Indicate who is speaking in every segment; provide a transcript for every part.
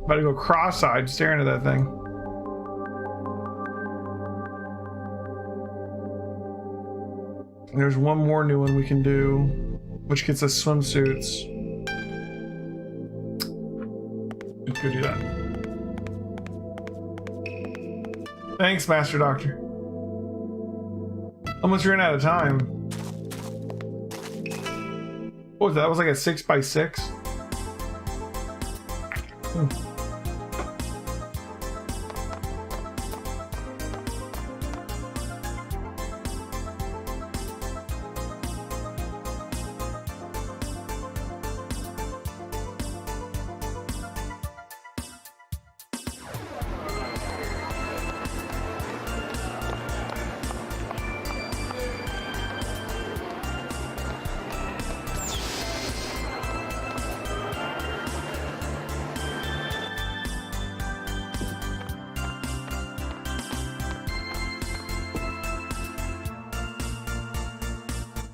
Speaker 1: About to go cross-eyed staring at that thing. And there's one more new one we can do, which gets us swimsuits. Let's go do that. Thanks, Master Doctor. Almost ran out of time. What was that? That was like a 6x6.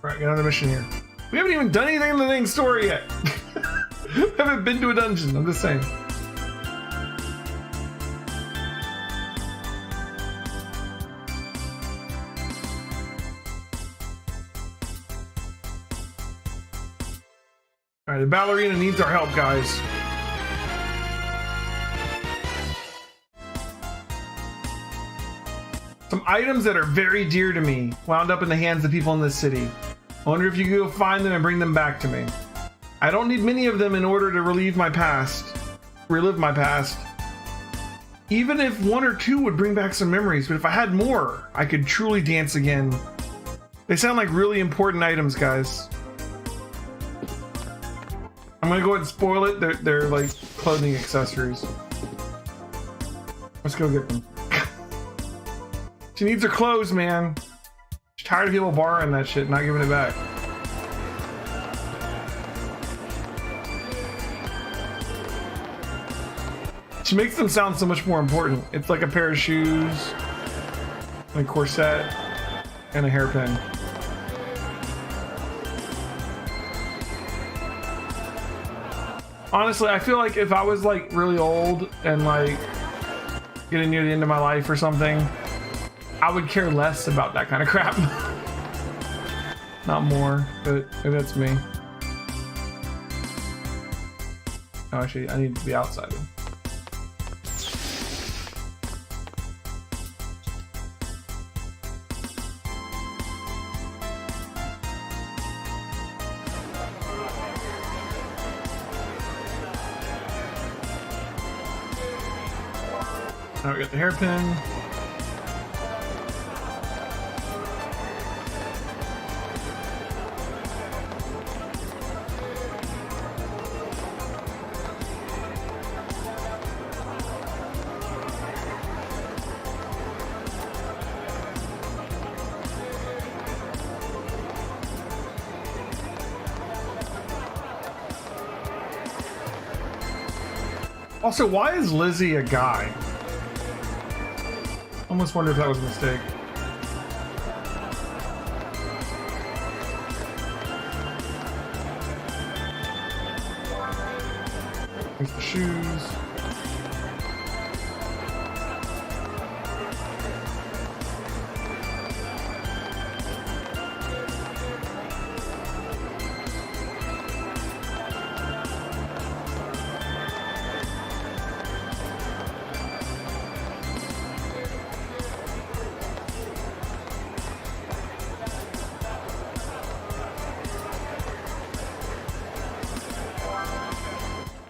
Speaker 1: Alright, get on the mission here. We haven't even done anything in the main story yet. We haven't been to a dungeon, I'm just saying. Alright, the ballerina needs our help, guys. Some items that are very dear to me wound up in the hands of people in this city. I wonder if you could go find them and bring them back to me. I don't need many of them in order to relive my past. Even if one or two would bring back some memories, but if I had more, I could truly dance again. They sound like really important items, guys. I'm gonna go ahead and spoil it. They're like clothing accessories. Let's go get them. She needs her clothes, man. She's tired of people borrowing that shit and not giving it back. She makes them sound so much more important. It's like a pair of shoes, and a corset, and a hairpin. Honestly, I feel like if I was like really old and like getting near the end of my life or something, I would care less about that kind of crap. Not more, but maybe that's me. Oh, actually, I need to be outside. Now we got the hairpin. Also, why is Lizzie a guy? Almost wonder if that was a mistake. Here's the shoes.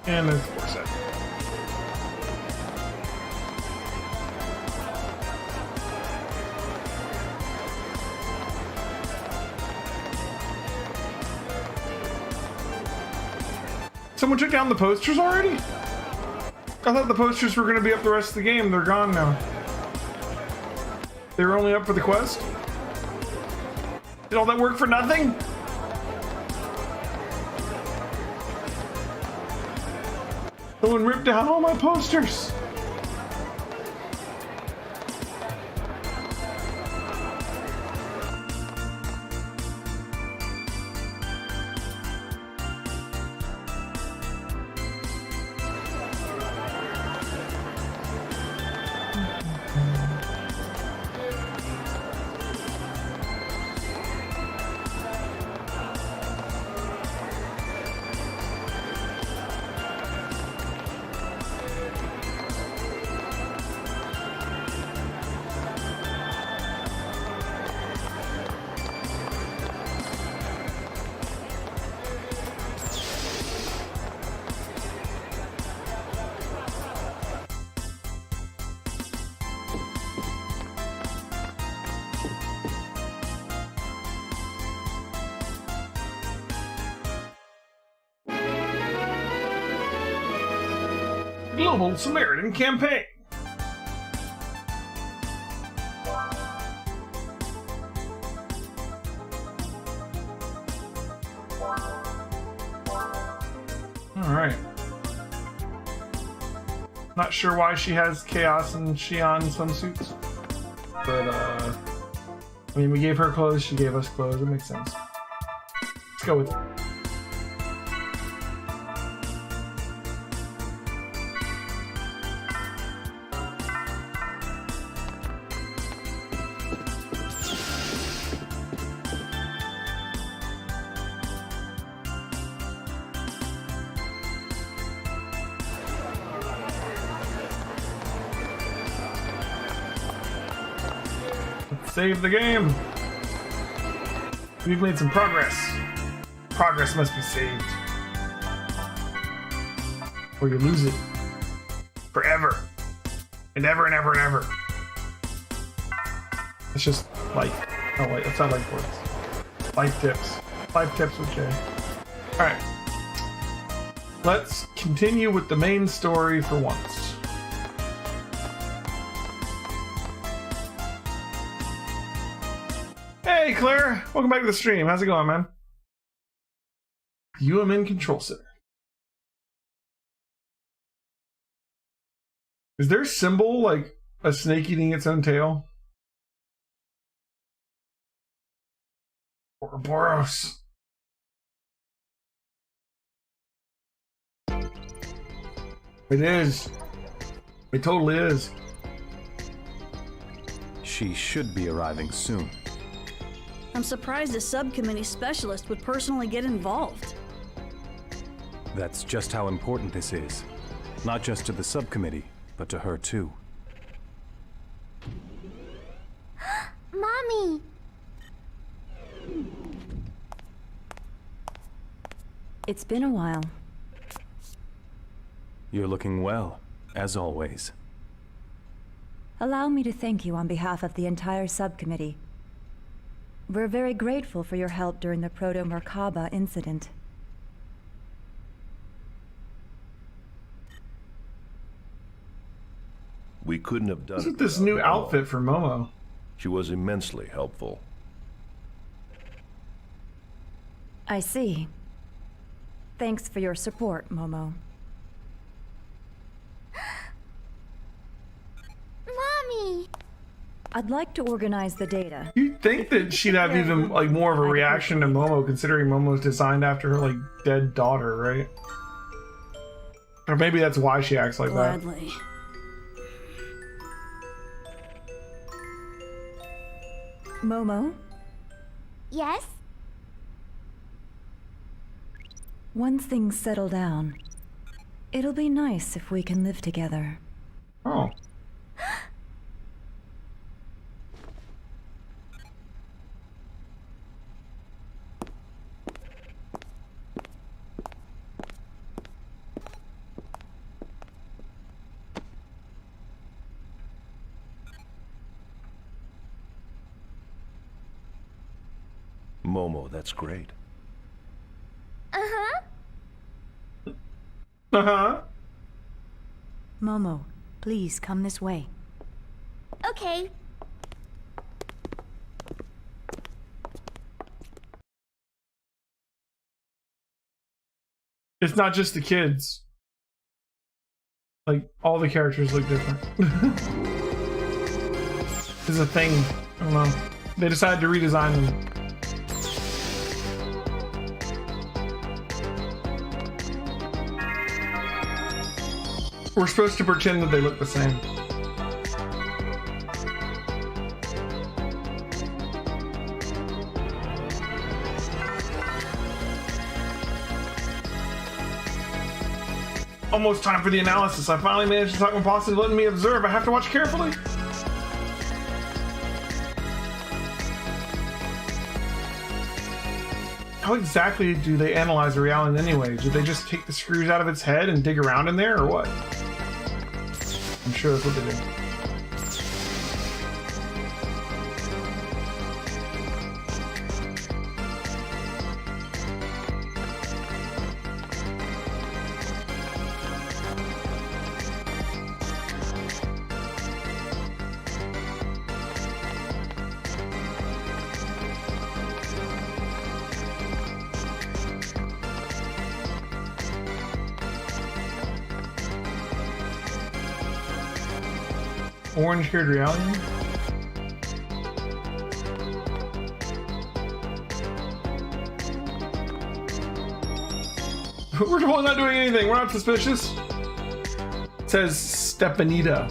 Speaker 1: And there's the corset. Someone took down the posters already? I thought the posters were going to be up the rest of the game. They're gone now. They were only up for the quest? Did all that work for nothing? Someone ripped down all my posters. Global Samaritan Campaign. Alright. Not sure why she has Chaos and Xion swimsuits. But, I mean, we gave her clothes, she gave us clothes. It makes sense. Let's go with it. Save the game. We've made some progress. Progress must be saved. Or you lose it. Forever. And ever and ever and ever. It's just like, oh wait, that's not like words. Life tips. Life tips with Jay. Alright. Let's continue with the main story for once. Hey Claire, welcome back to the stream. How's it going, man? UMN Control Center. Is their symbol like a snake eating its own tail? Ouroboros. It is. It totally is.
Speaker 2: She should be arriving soon.
Speaker 3: I'm surprised a subcommittee specialist would personally get involved.
Speaker 2: That's just how important this is. Not just to the subcommittee, but to her too.
Speaker 4: Mommy!
Speaker 5: It's been a while.
Speaker 2: You're looking well, as always.
Speaker 5: Allow me to thank you on behalf of the entire subcommittee. We're very grateful for your help during the Proto-Merkaba incident.
Speaker 6: We couldn't have done it.
Speaker 1: Look at this new outfit for Momo.
Speaker 6: She was immensely helpful.
Speaker 5: I see. Thanks for your support, Momo.
Speaker 4: Mommy!
Speaker 5: I'd like to organize the data.
Speaker 1: You'd think that she'd have even like more of a reaction to Momo, considering Momo's designed after her like dead daughter, right? Or maybe that's why she acts like that.
Speaker 3: Gladly.
Speaker 5: Momo,
Speaker 4: Yes?
Speaker 5: once things settle down, it'll be nice if we can live together.
Speaker 1: Oh.
Speaker 6: Momo, that's great.
Speaker 4: Uh-huh.
Speaker 1: Uh-huh.
Speaker 5: Momo, please come this way.
Speaker 4: Okay.
Speaker 1: It's not just the kids. Like, all the characters look different. This is a thing. I don't know. They decided to redesign them. We're supposed to pretend that they look the same. Almost time for the analysis. I finally managed to talk my boss into letting me observe. I have to watch carefully. How exactly do they analyze a reality anyway? Do they just take the screws out of its head and dig around in there, or what? I'm sure that's what they do. Orange-haired reality? We're totally not doing anything. We're not suspicious. It says Stepanita.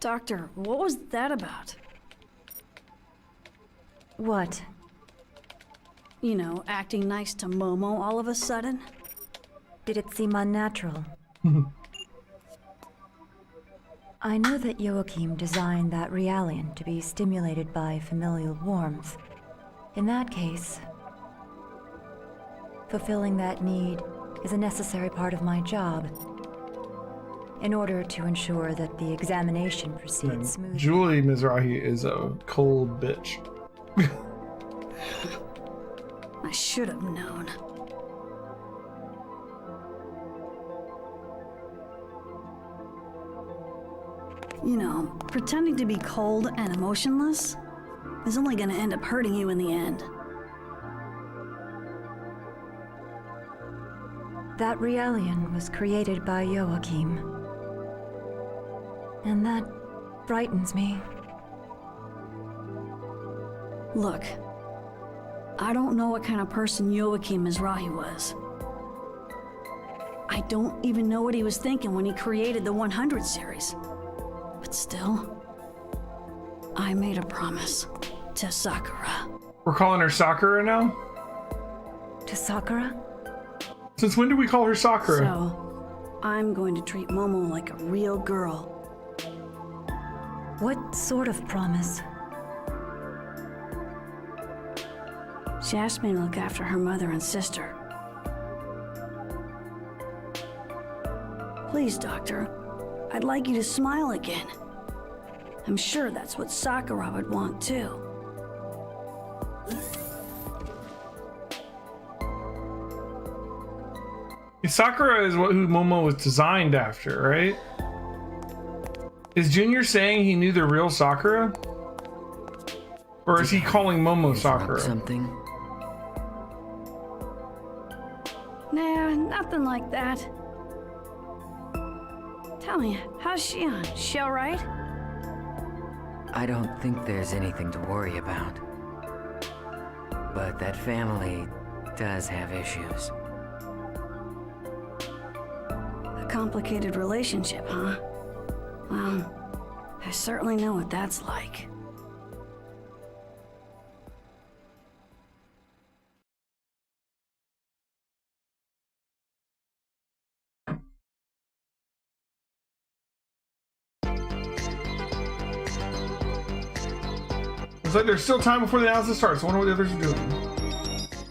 Speaker 3: Doctor, what was that about?
Speaker 5: What?
Speaker 3: You know, acting nice to Momo all of a sudden?
Speaker 5: Did it seem unnatural? I know that Joachim designed that Realian to be stimulated by familial warmth. In that case, fulfilling that need is a necessary part of my job. In order to ensure that the examination proceeds smoothly.
Speaker 1: Julie Mizrahi is a cold bitch.
Speaker 3: I should have known. You know, pretending to be cold and emotionless is only gonna end up hurting you in the end.
Speaker 5: That Realian was created by Joachim. And that frightens me.
Speaker 3: Look, I don't know what kind of person Joachim Mizrahi was. I don't even know what he was thinking when he created the 100 series. But still, I made a promise to Sakura.
Speaker 1: We're calling her Sakura now?
Speaker 5: To Sakura?
Speaker 1: Since when do we call her Sakura?
Speaker 3: So, I'm going to treat Momo like a real girl.
Speaker 5: What sort of promise?
Speaker 3: She asked me to look after her mother and sister. Please, Doctor, I'd like you to smile again. I'm sure that's what Sakura would want too.
Speaker 1: Sakura is who Momo was designed after, right? Is Junior saying he knew the real Sakura? Or is he calling Momo Sakura?
Speaker 7: Something?
Speaker 3: Nah, nothing like that. Tell me, how's Shion? She alright?
Speaker 7: I don't think there's anything to worry about. But that family does have issues.
Speaker 3: A complicated relationship, huh? Well, I certainly know what that's like.
Speaker 1: Looks like there's still time before the analysis starts. I wonder what the others are doing.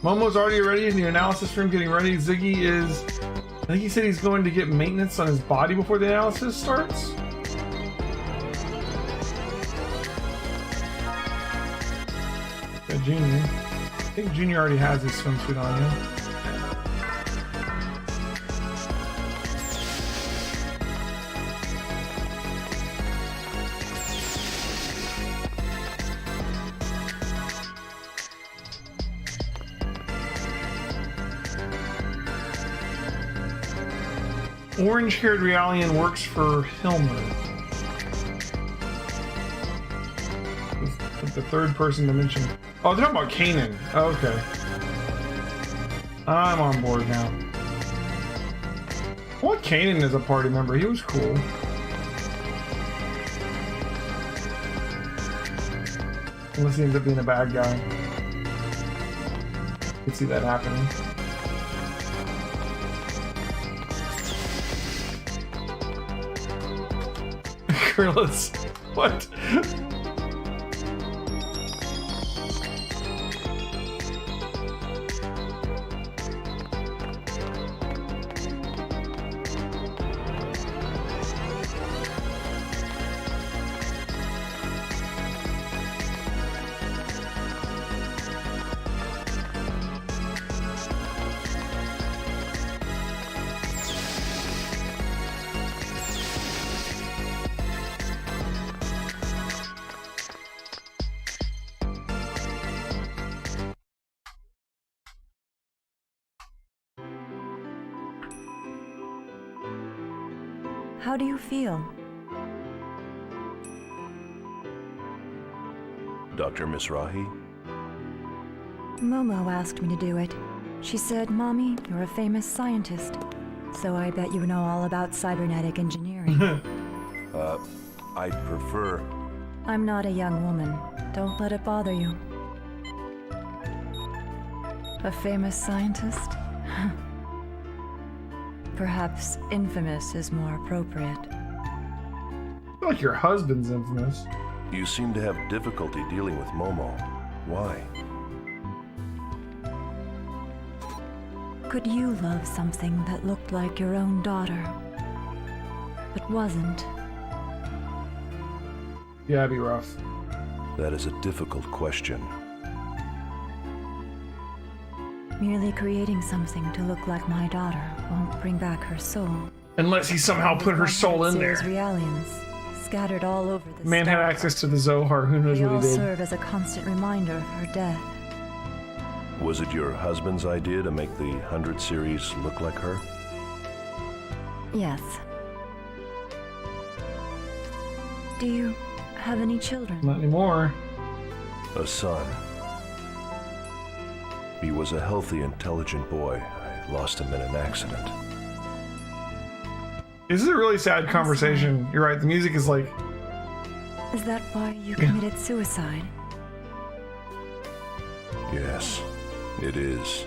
Speaker 1: Momo's already ready in the analysis room getting ready. Ziggy is... I think he said he's going to get maintenance on his body before the analysis starts. Got Junior. I think Junior already has his swimsuit on, yeah? Orange-haired Realian works for Hilmer. The third person to mention. Oh, they're talking about Kanan. Oh, okay. I'm on board now. I want Kanan as a party member. He was cool. Unless he ends up being a bad guy. I could see that happening. Gorillas. What?
Speaker 5: How do you feel?
Speaker 6: Dr. Mizrahi?
Speaker 5: Momo asked me to do it. She said, Mommy, you're a famous scientist, so I bet you know all about cybernetic engineering.
Speaker 6: I'd prefer...
Speaker 5: I'm not a young woman. Don't let it bother you. A famous scientist? Perhaps infamous is more appropriate.
Speaker 1: I feel like your husband's infamous.
Speaker 6: You seem to have difficulty dealing with Momo. Why?
Speaker 5: Could you love something that looked like your own daughter, but wasn't?
Speaker 1: Yeah, it'd be rough.
Speaker 6: That is a difficult question.
Speaker 5: Merely creating something to look like my daughter won't bring back her soul.
Speaker 1: Unless he somehow put her soul in there.
Speaker 5: Realians, scattered all over the
Speaker 1: Man had
Speaker 5: star.
Speaker 1: access to the Zohar. Who knows
Speaker 5: They
Speaker 1: what
Speaker 5: all
Speaker 1: he did?
Speaker 5: serve as a constant reminder of her death.
Speaker 6: Was it your husband's idea to make the 100 series look like her?
Speaker 5: Yes. Do you have any children?
Speaker 1: Not anymore.
Speaker 6: A son. He was a healthy, intelligent boy. I lost him in an accident.
Speaker 1: This is a really sad conversation. You're right. The music is like,
Speaker 5: Is that why you committed suicide?
Speaker 6: Yes, it is.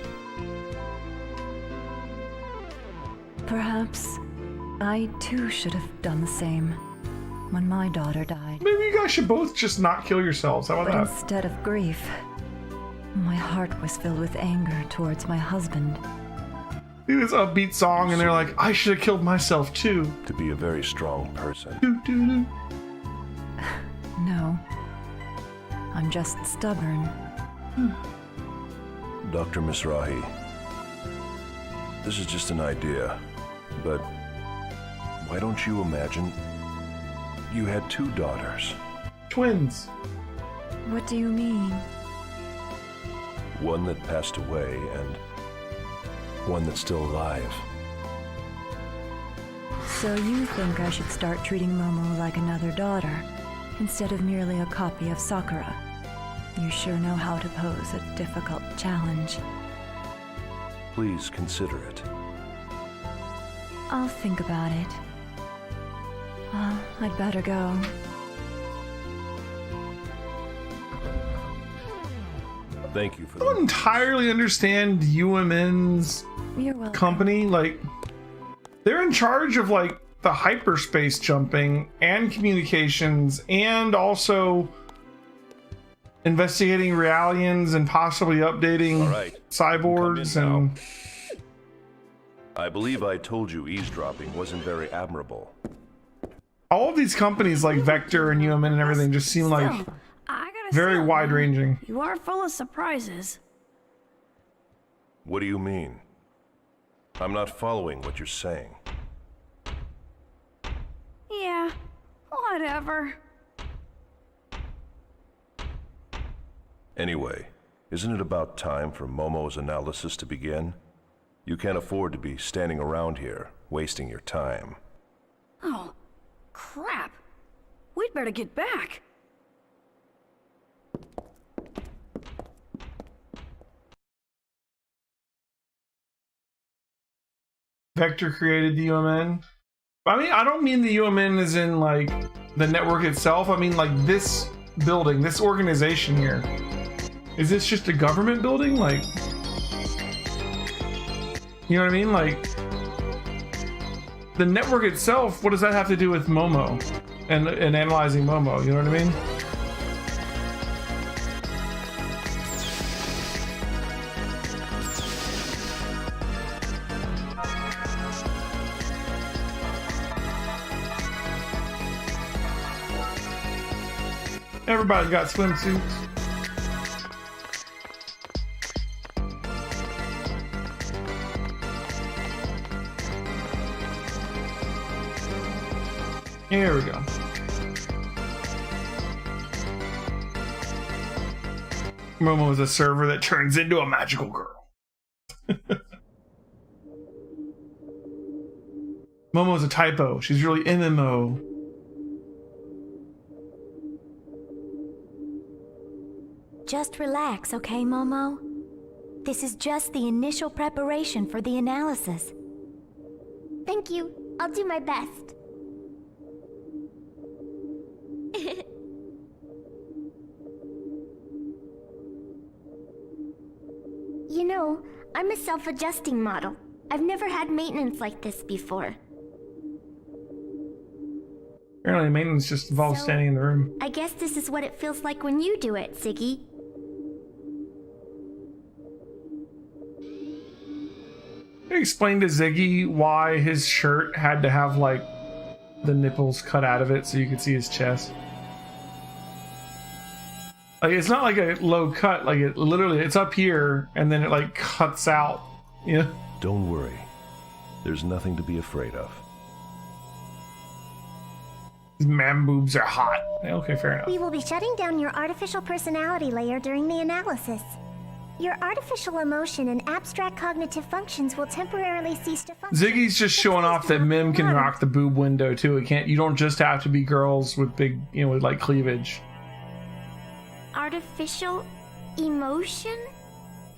Speaker 5: Perhaps I too should have done the same when my daughter died.
Speaker 1: maybe you guys should both just not kill yourselves. How
Speaker 5: But
Speaker 1: about that?
Speaker 5: instead of grief, my heart was filled with anger towards my husband.
Speaker 1: This upbeat song, and they're like, I should have killed myself too.
Speaker 6: To be a very strong person.
Speaker 1: Doo, doo, doo.
Speaker 5: No, I'm just stubborn.
Speaker 6: Dr. Mizrahi, this is just an idea, but why don't you imagine you had 2 daughters?
Speaker 1: Twins.
Speaker 5: What do you mean?
Speaker 6: One that passed away and one that's still alive.
Speaker 5: So you think I should start treating Momo like another daughter, instead of merely a copy of Sakura? You sure know how to pose a difficult challenge.
Speaker 6: Please consider it.
Speaker 5: I'll think about it. Well, I'd better go.
Speaker 6: Thank you for
Speaker 1: I don't
Speaker 6: the...
Speaker 1: entirely understand UMN's
Speaker 5: You're welcome.
Speaker 1: company. Like, they're in charge of like the hyperspace jumping and communications, and also investigating Realians and possibly updating
Speaker 6: All right.
Speaker 1: cyborgs
Speaker 6: Come in
Speaker 1: and.
Speaker 6: now. I believe I told you eavesdropping wasn't very admirable.
Speaker 1: All of these companies like Vector and UMN and everything just seem like
Speaker 3: Still, I gotta
Speaker 1: very
Speaker 3: say,
Speaker 1: wide ranging.
Speaker 3: You are full of surprises.
Speaker 6: What do you mean? I'm not following what you're saying.
Speaker 3: Yeah, whatever.
Speaker 6: Anyway, isn't it about time for Momo's analysis to begin? You can't afford to be standing around here, wasting your time.
Speaker 3: Oh, crap. We'd better get back.
Speaker 1: Vector created the UMN. I mean, I don't mean the UMN as in like the network itself. I mean like this building, this organization here. Is this just a government building? Like, you know what I mean? Like, the network itself, what does that have to do with Momo and analyzing Momo? You know what I mean? Everybody's got swimsuits. Here we go. Momo is a server that turns into a magical girl. Momo's a typo. She's really MMO.
Speaker 8: Just relax, okay, Momo? This is just the initial preparation for the analysis.
Speaker 4: Thank you. I'll do my best. You know, I'm a self-adjusting model. I've never had maintenance like this before.
Speaker 1: Apparently maintenance just involves standing in the room.
Speaker 4: I guess this is what it feels like when you do it, Ziggy.
Speaker 1: Can you explain to Ziggy why his shirt had to have like the nipples cut out of it so you could see his chest? Like, it's not like a low cut, like it literally, it's up here and then it like cuts out, you know?
Speaker 6: Don't worry. There's nothing to be afraid of.
Speaker 1: These man boobs are hot. Okay, fair enough.
Speaker 4: We will be shutting down your artificial personality layer during the analysis. Your artificial emotion and abstract cognitive functions will temporarily cease to function.
Speaker 1: Ziggy's just showing off that Mim can rock the boob window too. It can't. You don't just have to be girls with big, you know, with like cleavage.
Speaker 4: Artificial emotion?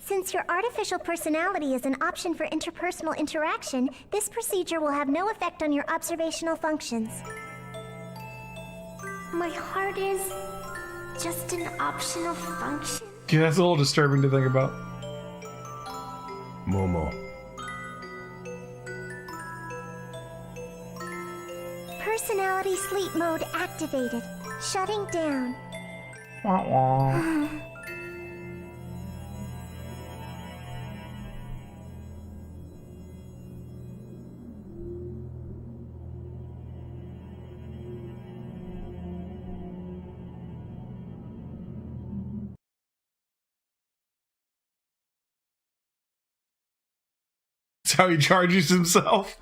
Speaker 4: Since your artificial personality is an option for interpersonal interaction, this procedure will have no effect on your observational functions. My heart is just an optional function?
Speaker 1: Yeah, that's a little disturbing to think about.
Speaker 6: Momo.
Speaker 4: Personality sleep mode activated. Shutting down.
Speaker 1: Wah, wah. That's how he charges himself.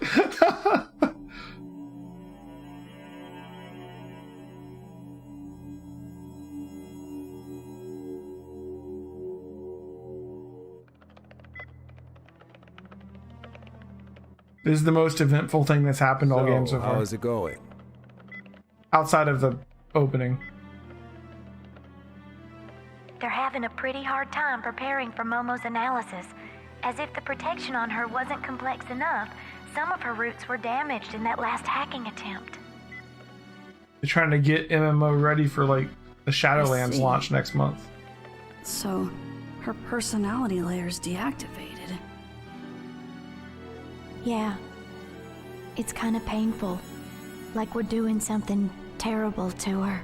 Speaker 1: This is the most eventful thing that's happened all game so far.
Speaker 9: How is it going?
Speaker 1: Outside of the opening.
Speaker 8: They're having a pretty hard time preparing for Momo's analysis. As if the protection on her wasn't complex enough, some of her roots were damaged in that last hacking attempt.
Speaker 1: They're trying to get MMO ready for like the Shadowlands
Speaker 3: see.
Speaker 1: launch next month.
Speaker 3: So, her personality layer's deactivated.
Speaker 8: Yeah. It's kind of painful. Like we're doing something terrible to her.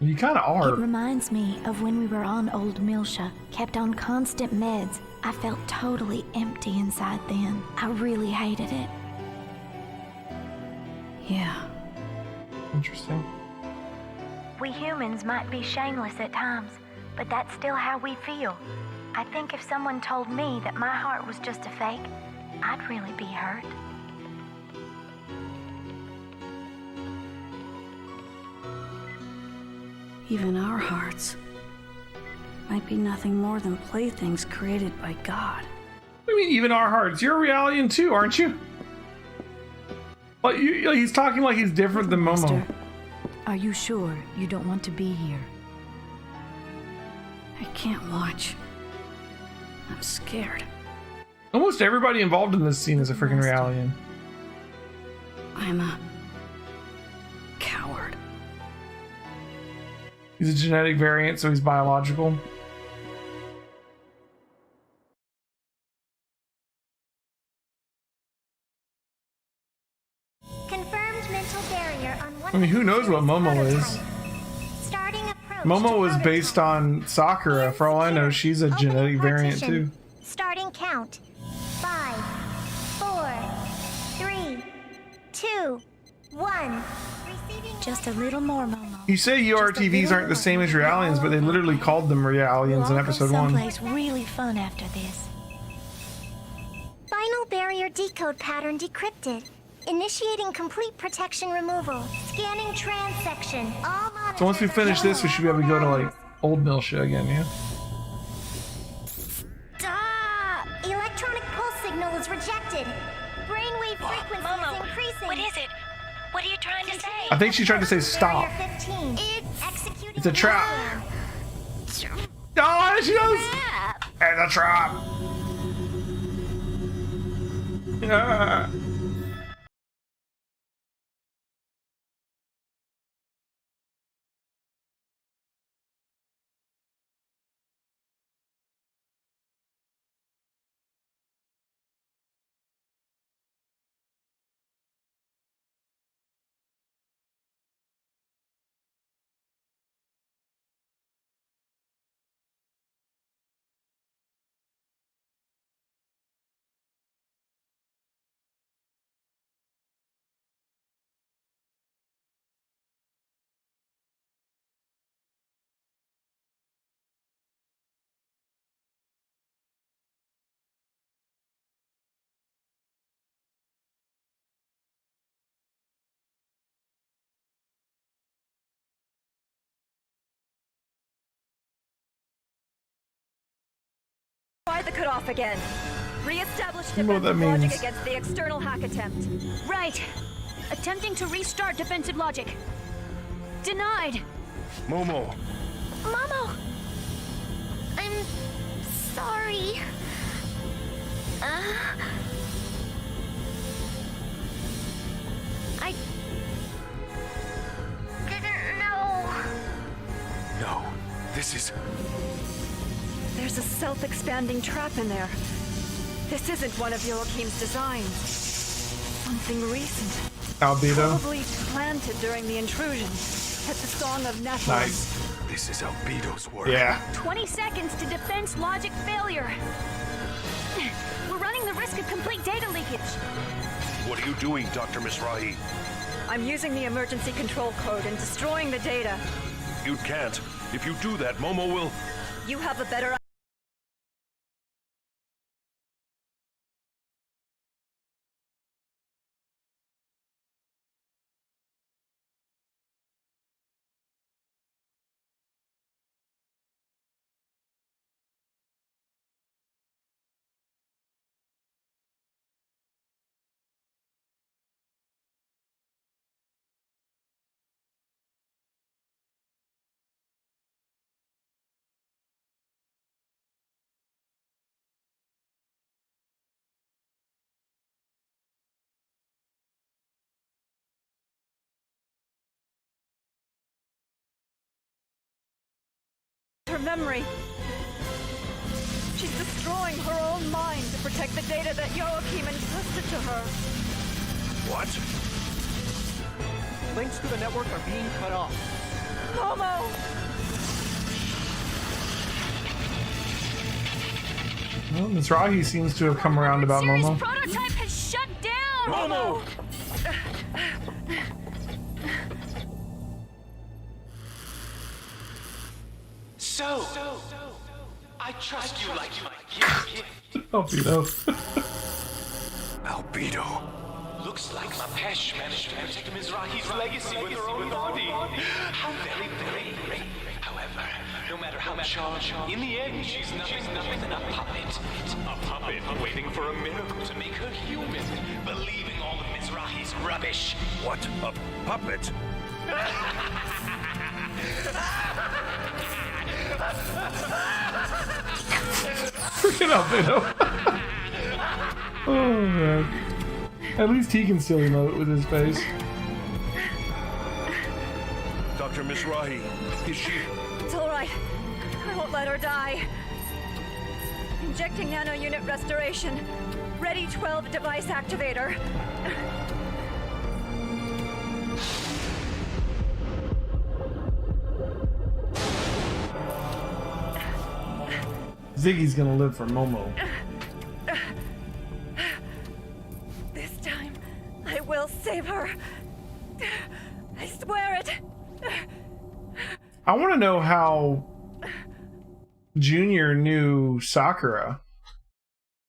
Speaker 1: You kind of
Speaker 8: It
Speaker 1: are.
Speaker 8: reminds me of when we were on Old Milsha, kept on constant meds. I felt totally empty inside then. I really hated it.
Speaker 3: Yeah.
Speaker 1: Interesting.
Speaker 8: We humans might be shameless at times, but that's still how we feel. I think if someone told me that my heart was just a fake, I'd really be hurt.
Speaker 3: Even our hearts might be nothing more than playthings created by God.
Speaker 1: I mean, even our hearts. You're a Realian too, aren't you? Like, he's talking like he's different than Momo.
Speaker 5: Master, are you sure you don't want to be here?
Speaker 3: I can't watch. I'm scared.
Speaker 1: Almost everybody involved in this scene is a freaking Realian.
Speaker 3: I'm a coward.
Speaker 1: He's a genetic variant, so he's biological.
Speaker 4: Confirmed mental barrier on one.
Speaker 1: I mean, who knows what Momo is?
Speaker 4: Starting approach
Speaker 1: Momo
Speaker 4: to
Speaker 1: was
Speaker 4: prototype.
Speaker 1: based on Sakura. For all I know, she's a
Speaker 4: Opening
Speaker 1: genetic variant
Speaker 4: partition.
Speaker 1: too.
Speaker 4: Starting count. 5, 4, 3, 2, 1. Receiving
Speaker 8: Just a little more, Momo.
Speaker 1: You say URTVs aren't the same as Realians, but they literally called them Realians in
Speaker 8: We'll
Speaker 1: episode
Speaker 8: go
Speaker 1: 1.
Speaker 8: someplace really fun after this.
Speaker 4: Final barrier decode pattern decrypted. Initiating complete protection removal. Scanning trans section. All
Speaker 1: So once we finish this, we should be able to go to like Old Milsha again, yeah?
Speaker 4: Electronic pulse signal is rejected. Brain frequency is
Speaker 8: Momo,
Speaker 4: increasing.
Speaker 8: what is it? What are you trying to say?
Speaker 1: I think she tried to say stop.
Speaker 4: Barrier 15. Executing
Speaker 1: It's a trap. Oh, she knows. It's a trap. Yeah.
Speaker 5: Try the cutoff again. Reestablish
Speaker 1: I don't know what that
Speaker 5: defensive logic
Speaker 1: means.
Speaker 5: against the external hack attempt.
Speaker 3: Right. Attempting to restart defensive logic. Denied.
Speaker 6: Momo,
Speaker 4: Momo! I'm sorry. I didn't know.
Speaker 2: No, this is...
Speaker 5: There's a self-expanding trap in there. This isn't one of Joachim's designs. Something recent.
Speaker 1: Albedo.
Speaker 5: Probably planted during the intrusion. At the Song of Nephilim.
Speaker 1: Nice.
Speaker 2: This is Albedo's work.
Speaker 1: Yeah.
Speaker 3: 20 seconds to defense logic failure. We're running the risk of complete data leakage.
Speaker 6: what are you doing, Dr. Mizrahi?
Speaker 5: I'm using the emergency control code and destroying the data.
Speaker 6: You can't. If you do that, Momo will...
Speaker 5: You have a better her memory. She's destroying her own mind to protect the data that Joachim entrusted to her.
Speaker 6: What?
Speaker 9: Links to the network are being cut off.
Speaker 5: Momo!
Speaker 1: Well, Mizrahi seems to have come around about
Speaker 3: Series
Speaker 1: Momo.
Speaker 3: prototype has shut down.
Speaker 6: Momo!
Speaker 9: So, I trust you like my kid.
Speaker 1: Albedo.
Speaker 2: Albedo.
Speaker 9: Looks like Mapesh managed to protect Mizrahi's legacy with her own body. How very, very great. However, no matter how charged, in the end, she's nothing than a puppet. A puppet waiting for a miracle to make her human, believing all of Mizrahi's rubbish.
Speaker 6: What? A puppet?
Speaker 1: Freaking Albedo. Oh man. At least he can still emote with his face.
Speaker 6: Dr. Mizrahi, is she...
Speaker 5: It's all right. I won't let her die. Injecting nano unit restoration. Ready 12 device activator.
Speaker 1: Ziggy's gonna live for Momo.
Speaker 5: This time, I will save her. I swear it.
Speaker 1: I want to know how Junior knew Sakura.